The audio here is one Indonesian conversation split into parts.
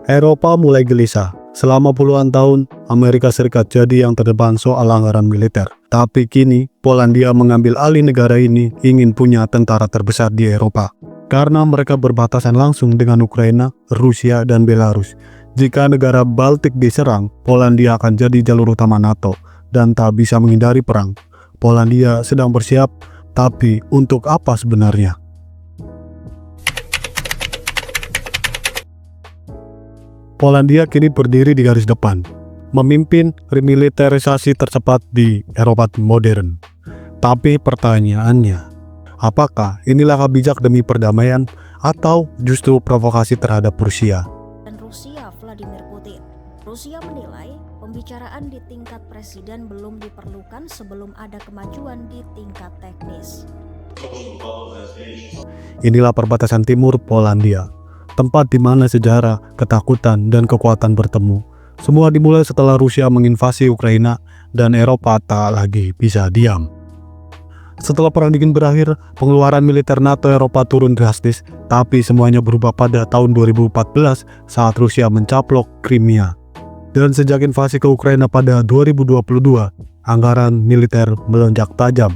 Eropa mulai gelisah. Selama puluhan tahun, Amerika Serikat jadi yang terdepan soal anggaran militer. Tapi kini, Polandia mengambil alih negara ini ingin punya tentara terbesar di Eropa. Karena mereka berbatasan langsung dengan Ukraina, Rusia, dan Belarus. Jika negara Baltik diserang, Polandia akan jadi jalur utama NATO dan tak bisa menghindari perang. Polandia sedang bersiap, tapi untuk apa sebenarnya? Polandia kini berdiri di garis depan, memimpin remilitarisasi tercepat di Eropa modern. Tapi pertanyaannya, apakah ini langkah bijak demi perdamaian atau justru provokasi terhadap Rusia? Dan Rusia Vladimir Putin. Rusia menilai pembicaraan di tingkat presiden belum diperlukan sebelum ada kemajuan di tingkat teknis. Inilah perbatasan timur Polandia, tempat di mana sejarah, ketakutan, dan kekuatan bertemu. Semua dimulai setelah Rusia menginvasi Ukraina dan Eropa tak lagi bisa diam. Setelah Perang Dingin berakhir, pengeluaran militer NATO Eropa turun drastis, tapi semuanya berubah pada tahun 2014 saat Rusia mencaplok Crimea. Dan sejak invasi ke Ukraina pada 2022, anggaran militer melonjak tajam.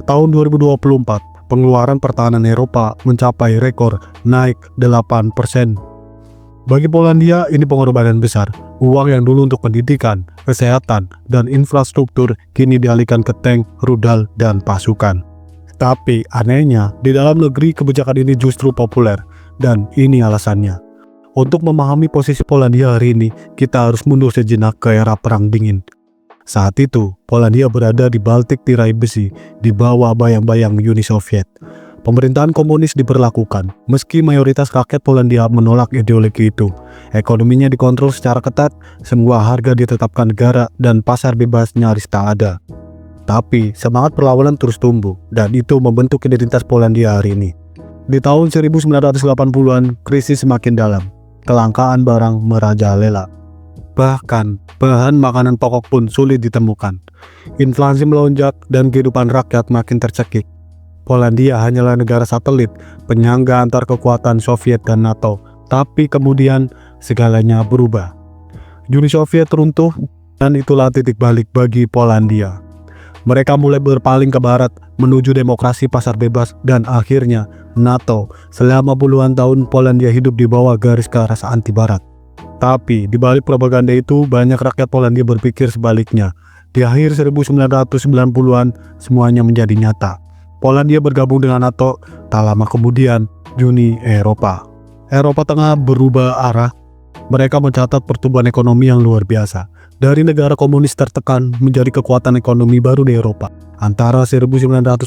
Tahun 2024, pengeluaran pertahanan Eropa mencapai rekor naik 8%. Bagi Polandia, ini pengorbanan besar. Uang yang dulu untuk pendidikan, kesehatan, dan infrastruktur kini dialihkan ke tank, rudal, dan pasukan. Tapi anehnya, di dalam negeri kebijakan ini justru populer, dan ini alasannya. Untuk memahami posisi Polandia hari ini, kita harus mundur sejenak ke era Perang Dingin. Saat itu, Polandia berada di Baltik tirai besi, di bawah bayang-bayang Uni Soviet. Pemerintahan komunis diberlakukan, meski mayoritas rakyat Polandia menolak ideologi itu. Ekonominya dikontrol secara ketat, semua harga ditetapkan negara, dan pasar bebas nyaris tak ada. Tapi, semangat perlawanan terus tumbuh, dan itu membentuk identitas Polandia hari ini. Di tahun 1980-an, krisis semakin dalam. Kelangkaan barang merajalela. Bahkan, bahan makanan pokok pun sulit ditemukan. Inflasi melonjak, dan kehidupan rakyat makin tercekik. Polandia hanyalah negara satelit, penyangga antar kekuatan Soviet dan NATO, tapi kemudian segalanya berubah. Uni Soviet runtuh, dan itulah titik balik bagi Polandia. Mereka mulai berpaling ke barat, menuju demokrasi pasar bebas, dan akhirnya NATO. Selama puluhan tahun, Polandia hidup di bawah garis keras anti-barat. Tapi, di balik propaganda itu, banyak rakyat Polandia berpikir sebaliknya. Di akhir 1990-an, semuanya menjadi nyata. Polandia bergabung dengan NATO, tak lama kemudian Uni Eropa. Eropa Tengah berubah arah. Mereka mencatat pertumbuhan ekonomi yang luar biasa. Dari negara komunis tertekan menjadi kekuatan ekonomi baru di Eropa. Antara 1989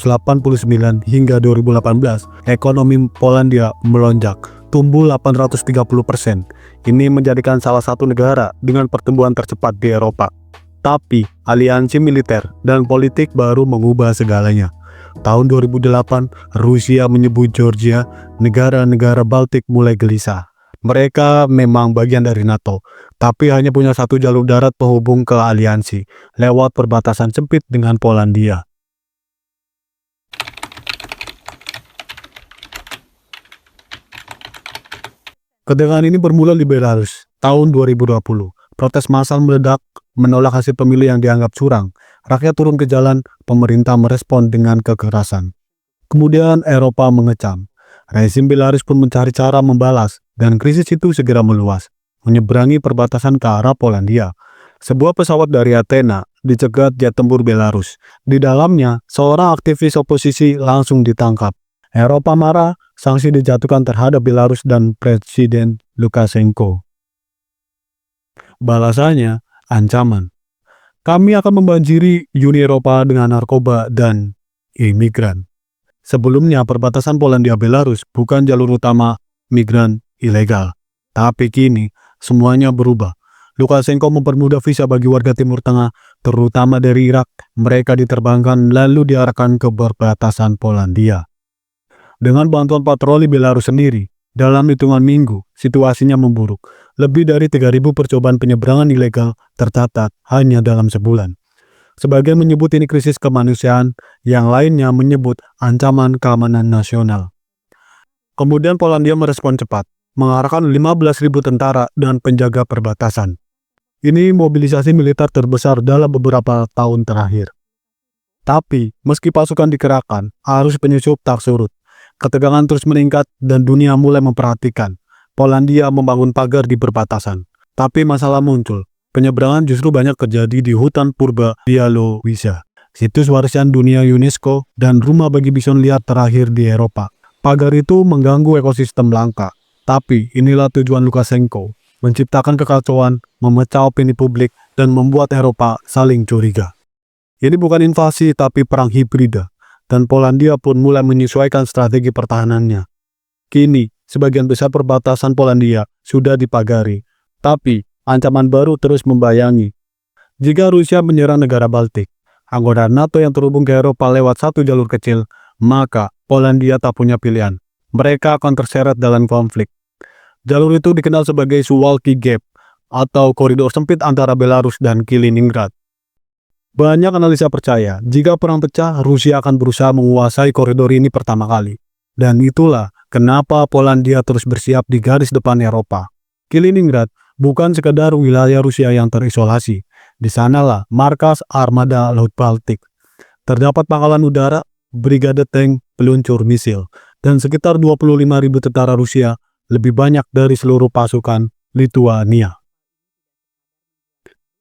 hingga 2018, ekonomi Polandia melonjak, tumbuh 830%. Ini menjadikan salah satu negara dengan pertumbuhan tercepat di Eropa. Tapi, aliansi militer dan politik baru mengubah segalanya. Tahun 2008, Rusia menyebut Georgia, negara-negara Baltik mulai gelisah. Mereka memang bagian dari NATO, tapi hanya punya satu jalur darat penghubung ke aliansi, lewat perbatasan sempit dengan Polandia. Ketegangan ini bermula di Belarus, tahun 2020. Protes massal meledak, menolak hasil pemilu yang dianggap curang. Rakyat turun ke jalan, pemerintah merespon dengan kekerasan. Kemudian Eropa mengecam. Rezim Belarus pun mencari cara membalas, dan krisis itu segera meluas, menyeberangi perbatasan ke arah Polandia. Sebuah pesawat dari Athena dicegat jet tempur Belarus. Di dalamnya, seorang aktivis oposisi langsung ditangkap. Eropa marah, sanksi dijatuhkan terhadap Belarus dan Presiden Lukashenko. Balasannya, ancaman. Kami akan membanjiri Uni Eropa dengan narkoba dan imigran. Sebelumnya, perbatasan Polandia-Belarus bukan jalur utama migran ilegal. Tapi kini, semuanya berubah. Lukashenko mempermudah visa bagi warga Timur Tengah, terutama dari Irak. Mereka diterbangkan lalu diarahkan ke perbatasan Polandia. Dengan bantuan patroli Belarus sendiri, dalam hitungan minggu, situasinya memburuk. Lebih dari 3.000 percobaan penyeberangan ilegal tercatat hanya dalam sebulan. Sebagian menyebut ini krisis kemanusiaan, yang lainnya menyebut ancaman keamanan nasional. Kemudian Polandia merespon cepat, mengarahkan 15.000 tentara dan penjaga perbatasan. Ini mobilisasi militer terbesar dalam beberapa tahun terakhir. Tapi, meski pasukan dikerahkan, arus penyusup tak surut. Ketegangan terus meningkat dan dunia mulai memperhatikan. Polandia membangun pagar di perbatasan. Tapi masalah muncul. Penyeberangan justru banyak terjadi di hutan purba Białowieża, situs warisan dunia UNESCO dan rumah bagi bison liar terakhir di Eropa. Pagar itu mengganggu ekosistem langka. Tapi inilah tujuan Lukashenko, menciptakan kekacauan, memecah opini publik, dan membuat Eropa saling curiga. Ini bukan invasi tapi perang hibrida, dan Polandia pun mulai menyesuaikan strategi pertahanannya. Kini, sebagian besar perbatasan Polandia sudah dipagari, tapi ancaman baru terus membayangi. Jika Rusia menyerang negara Baltik, anggota NATO yang terhubung ke Eropa lewat satu jalur kecil, maka Polandia tak punya pilihan. Mereka akan terseret dalam konflik. Jalur itu dikenal sebagai Suwalki Gap, atau koridor sempit antara Belarus dan Kaliningrad. Banyak analisa percaya, jika perang pecah, Rusia akan berusaha menguasai koridor ini pertama kali. Dan itulah kenapa Polandia terus bersiap di garis depan Eropa. Kaliningrad bukan sekadar wilayah Rusia yang terisolasi. Di sanalah markas armada Laut Baltik. Terdapat pangkalan udara, brigade tank, peluncur misil, dan sekitar 25.000 tentara Rusia, lebih banyak dari seluruh pasukan Lituania.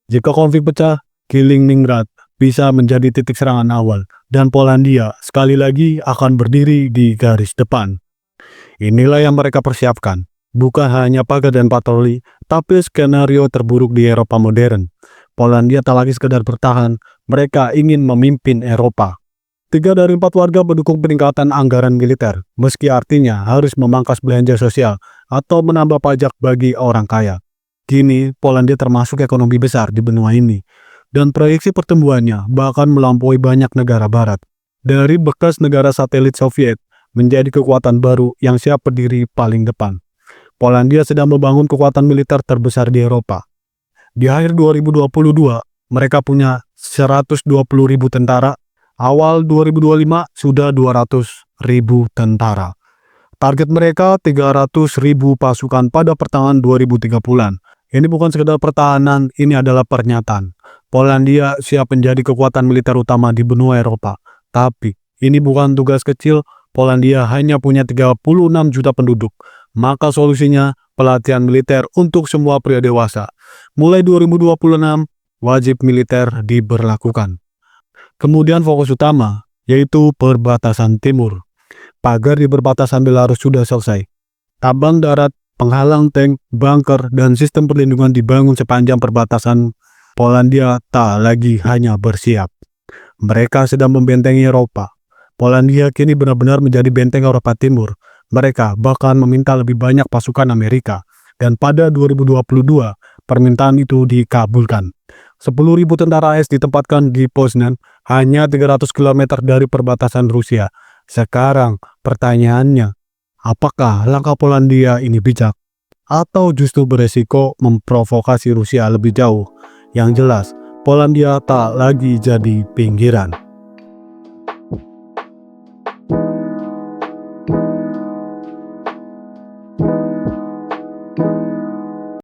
Jika konflik pecah, Kaliningrad bisa menjadi titik serangan awal, dan Polandia sekali lagi akan berdiri di garis depan. Inilah yang mereka persiapkan, bukan hanya pagar dan patroli, tapi skenario terburuk di Eropa modern. Polandia tak lagi sekedar bertahan, mereka ingin memimpin Eropa. 3 dari 4 warga mendukung peningkatan anggaran militer, meski artinya harus memangkas belanja sosial atau menambah pajak bagi orang kaya. Kini, Polandia termasuk ekonomi besar di benua ini, dan proyeksi pertumbuhannya bahkan melampaui banyak negara barat. Dari bekas negara satelit Soviet menjadi kekuatan baru yang siap berdiri paling depan. Polandia sedang membangun kekuatan militer terbesar di Eropa. Di akhir 2022, mereka punya 120.000 tentara. Awal 2025 sudah 200.000 tentara. Target mereka 300.000 pasukan pada pertengahan 2030-an. Ini bukan sekedar pertahanan, ini adalah pernyataan. Polandia siap menjadi kekuatan militer utama di benua Eropa. Tapi ini bukan tugas kecil, Polandia hanya punya 36 juta penduduk. Maka solusinya pelatihan militer untuk semua pria dewasa. Mulai 2026, wajib militer diberlakukan. Kemudian fokus utama, yaitu perbatasan timur. Pagar di perbatasan Belarus sudah selesai. Tabang darat, penghalang tank, bunker, dan sistem perlindungan dibangun sepanjang perbatasan. Polandia tak lagi hanya bersiap. Mereka sedang membentengi Eropa. Polandia kini benar-benar menjadi benteng Eropa Timur. Mereka bahkan meminta lebih banyak pasukan Amerika. Dan pada 2022, permintaan itu dikabulkan. 10.000 tentara AS ditempatkan di Poznan, hanya 300 km dari perbatasan Rusia. Sekarang pertanyaannya, apakah langkah Polandia ini bijak? Atau justru beresiko memprovokasi Rusia lebih jauh? Yang jelas, Polandia tak lagi jadi pinggiran.